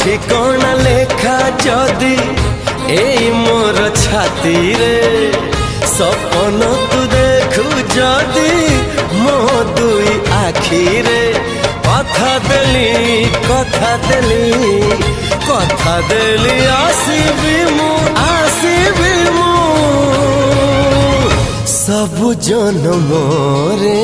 ঠিকনা লেখা যদি এই মোর ছাতি রে সপন তু দেখু যদি মো দুই আখিরে কথা দেলি কথা দেলি কথা দেলি আসিবি মু সবু জনমরে